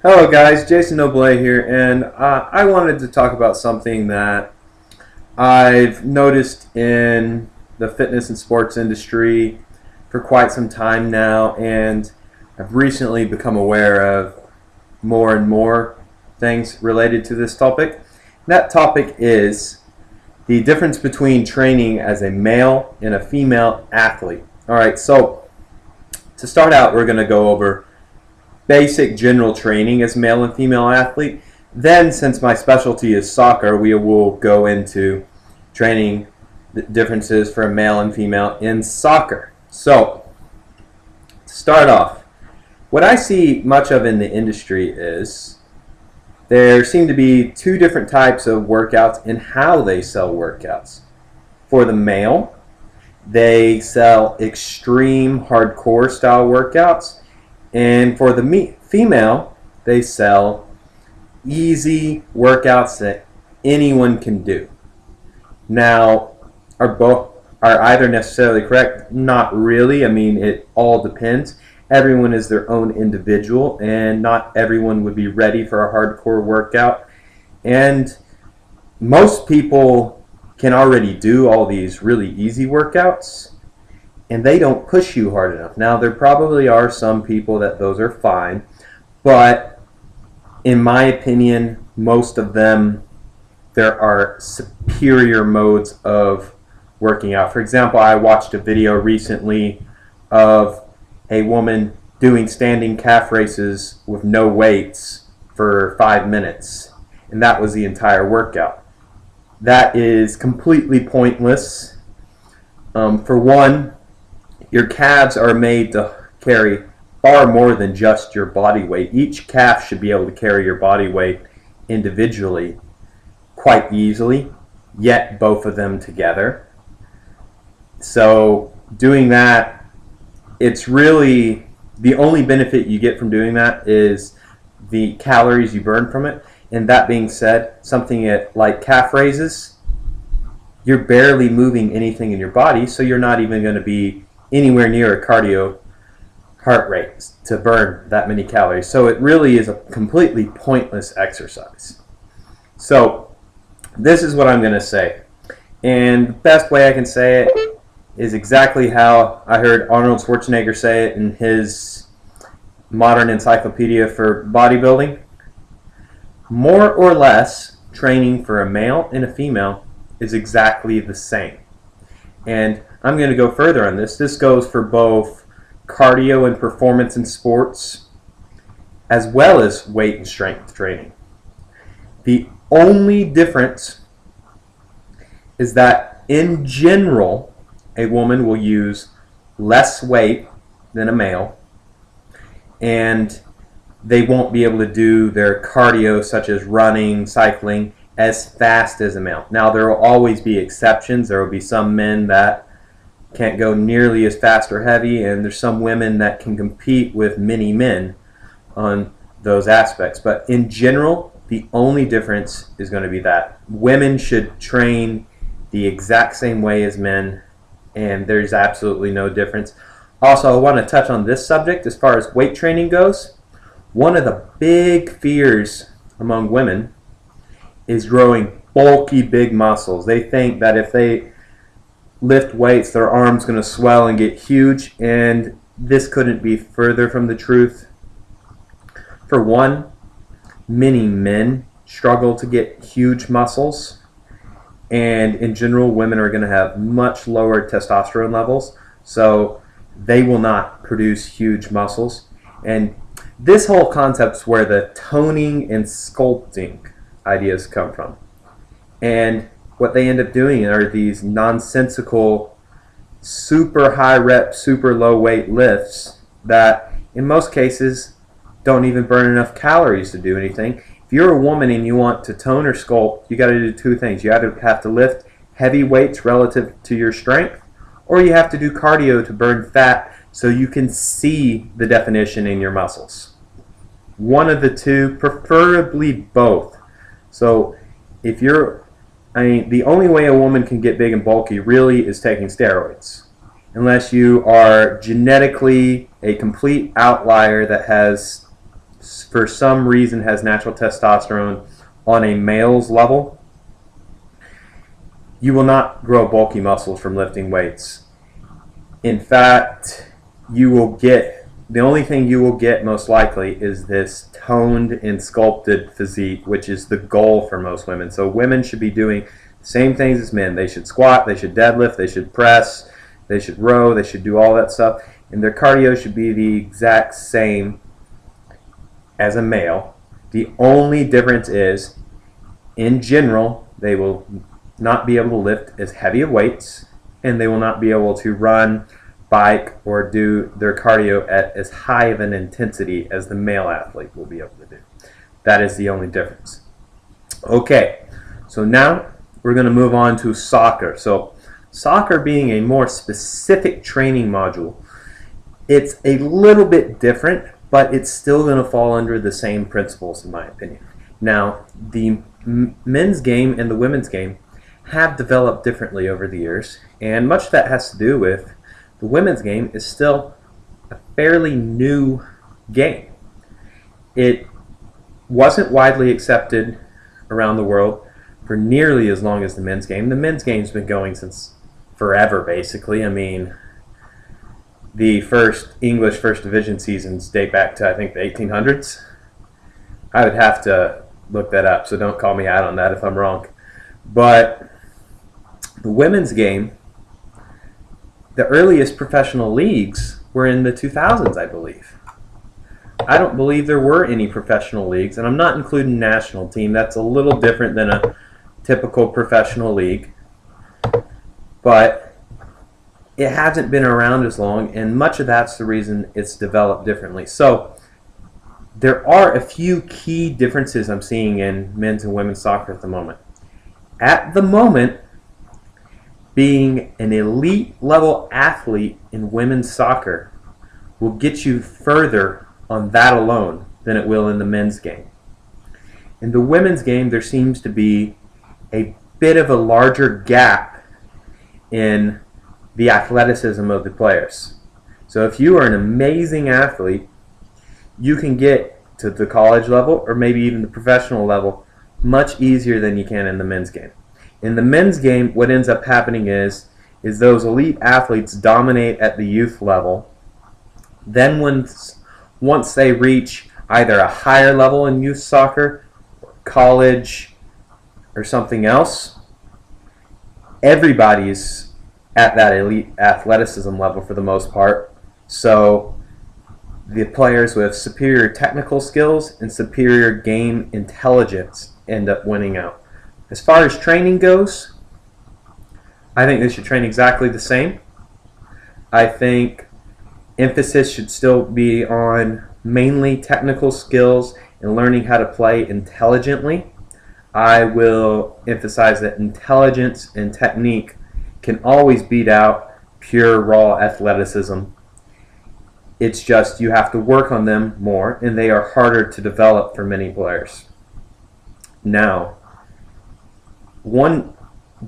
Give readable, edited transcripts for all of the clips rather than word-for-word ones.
Hello guys, Jason Noble here, and I wanted to talk about something that I've noticed in the fitness and sports industry for quite some time now, and I've recently become aware of more and more things related to this topic. That topic is the difference between training as a male and a female athlete. Alright, so to start out, we're going to go over basic general training as male and female athlete. Then, since my specialty is soccer, we will go into training the differences for male and female in soccer. So, to start off, what I see much of in the industry is there seem to be two different types of workouts and how they sell workouts. For the male, they sell extreme hardcore style workouts. And for the female, they sell easy workouts that anyone can do. Now, are either necessarily correct? Not really. I mean, it all depends. Everyone is their own individual, and not everyone would be ready for a hardcore workout. And most people can already do all these really easy workouts, and they don't push you hard enough. Now, there probably are some people that those are fine, but in my opinion, most of them, there are superior modes of working out. For example, I watched a video recently of a woman doing standing calf races with no weights for 5 minutes, and that was the entire workout. That is completely pointless. For one, your calves are made to carry far more than just your body weight. Each calf should be able to carry your body weight individually quite easily, yet both of them together. So doing that, it's really the only benefit you get from doing that is the calories you burn from it. And that being said, something like calf raises, you're barely moving anything in your body, so you're not even going to be anywhere near a cardio heart rate to burn that many calories. So it really is a completely pointless exercise. So this is what I'm going to say. And the best way I can say it is exactly how I heard Arnold Schwarzenegger say it in his modern encyclopedia for bodybuilding. More or less, training for a male and a female is exactly the same. And I'm going to go further on this. This goes for both cardio and performance in sports, as well as weight and strength training. The only difference is that in general, a woman will use less weight than a male, and they won't be able to do their cardio, such as running, cycling, as fast as a male. Now, there will always be exceptions. There will be some men that can't go nearly as fast or heavy, and there's some women that can compete with many men on those aspects. But in general, the only difference is going to be that women should train the exact same way as men, and there's absolutely no difference. Also, I want to touch on this subject as far as weight training goes. One of the big fears among women is growing bulky, big muscles. They think that if they lift weights, their arm's going to swell and get huge, and this couldn't be further from the truth. For one, many men struggle to get huge muscles, and in general, women are going to have much lower testosterone levels, so they will not produce huge muscles. And this whole concept's where the toning and sculpting ideas come from. And what they end up doing are these nonsensical, super high rep, super low weight lifts that in most cases don't even burn enough calories to do anything. If you're a woman and you want to tone or sculpt, you got to do two things. You either have to lift heavy weights relative to your strength, or you have to do cardio to burn fat so you can see the definition in your muscles. One of the two, preferably both. So if the only way a woman can get big and bulky really is taking steroids. Unless you are genetically a complete outlier that has for some reason has natural testosterone on a male's level, you will not grow bulky muscles from lifting weights. In fact, the only thing you will get most likely is this toned and sculpted physique, which is the goal for most women. So women should be doing the same things as men. They should squat, they should deadlift, they should press, they should row, they should do all that stuff. And their cardio should be the exact same as a male. The only difference is, in general, they will not be able to lift as heavy of weights, and they will not be able to run, bike, or do their cardio at as high of an intensity as the male athlete will be able to do. That is the only difference. Okay, so now we're going to move on to soccer. So soccer being a more specific training module, it's a little bit different, but it's still going to fall under the same principles in my opinion. Now, the men's game and the women's game have developed differently over the years, and much of that has to do with the women's game is still a fairly new game. It wasn't widely accepted around the world for nearly as long as the men's game. The men's game's been going since forever, basically. I mean, the first English First Division seasons date back to, I think, the 1800s. I would have to look that up, so don't call me out on that if I'm wrong. But the women's game, the earliest professional leagues were in the 2000s, I believe. I don't believe there were any professional leagues, and I'm not including national team. That's a little different than a typical professional league. But it hasn't been around as long, and much of that's the reason it's developed differently. So there are a few key differences I'm seeing in men's and women's soccer at the moment. At the moment, being an elite level athlete in women's soccer will get you further on that alone than it will in the men's game. In the women's game, there seems to be a bit of a larger gap in the athleticism of the players. So if you are an amazing athlete, you can get to the college level or maybe even the professional level much easier than you can in the men's game. In the men's game, what ends up happening is those elite athletes dominate at the youth level. Then once they reach either a higher level in youth soccer, college, or something else, everybody's at that elite athleticism level for the most part. So the players with superior technical skills and superior game intelligence end up winning out. As far as training goes, I think they should train exactly the same. I think emphasis should still be on mainly technical skills and learning how to play intelligently. I will emphasize that intelligence and technique can always beat out pure raw athleticism. It's just you have to work on them more, and they are harder to develop for many players. Now, one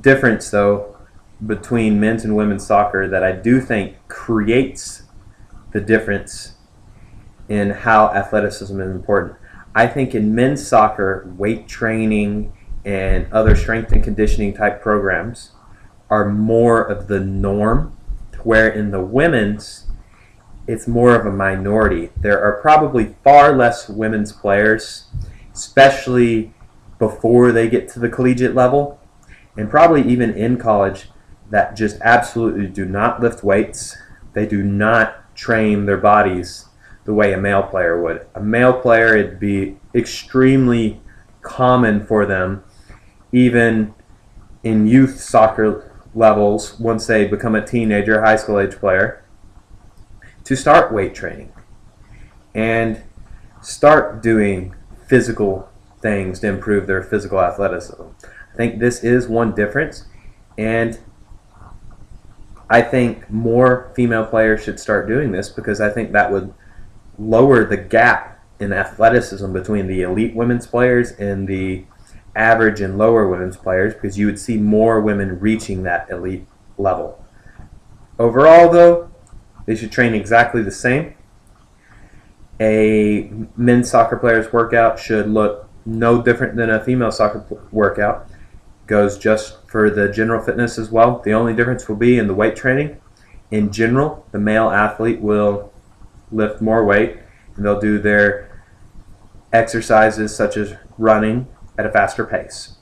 difference, though, between men's and women's soccer that I do think creates the difference in how athleticism is important. I think in men's soccer, weight training and other strength and conditioning type programs are more of the norm, where in the women's, it's more of a minority. There are probably far less women's players, especially before they get to the collegiate level, and probably even in college, that just absolutely do not lift weights. They do not train their bodies the way a male player would. A male player, it'd be extremely common for them, even in youth soccer levels, once they become a teenager, high school age player, to start weight training and start doing physical things to improve their physical athleticism. I think this is one difference, and I think more female players should start doing this because I think that would lower the gap in athleticism between the elite women's players and the average and lower women's players, because you would see more women reaching that elite level. Overall, though, they should train exactly the same. A men's soccer player's workout should look no different than a female soccer workout. Goes just for the general fitness as well. The only difference will be in the weight training. In general, the male athlete will lift more weight, and they'll do their exercises such as running at a faster pace.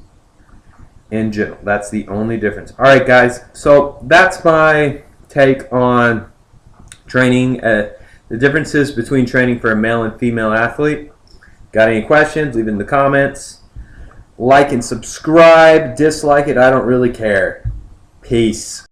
In general, that's the only difference. All right, guys, so that's my take on training, the differences between training for a male and female athlete. Got any questions? Leave it in the comments. Like and subscribe. Dislike it, I don't really care. Peace.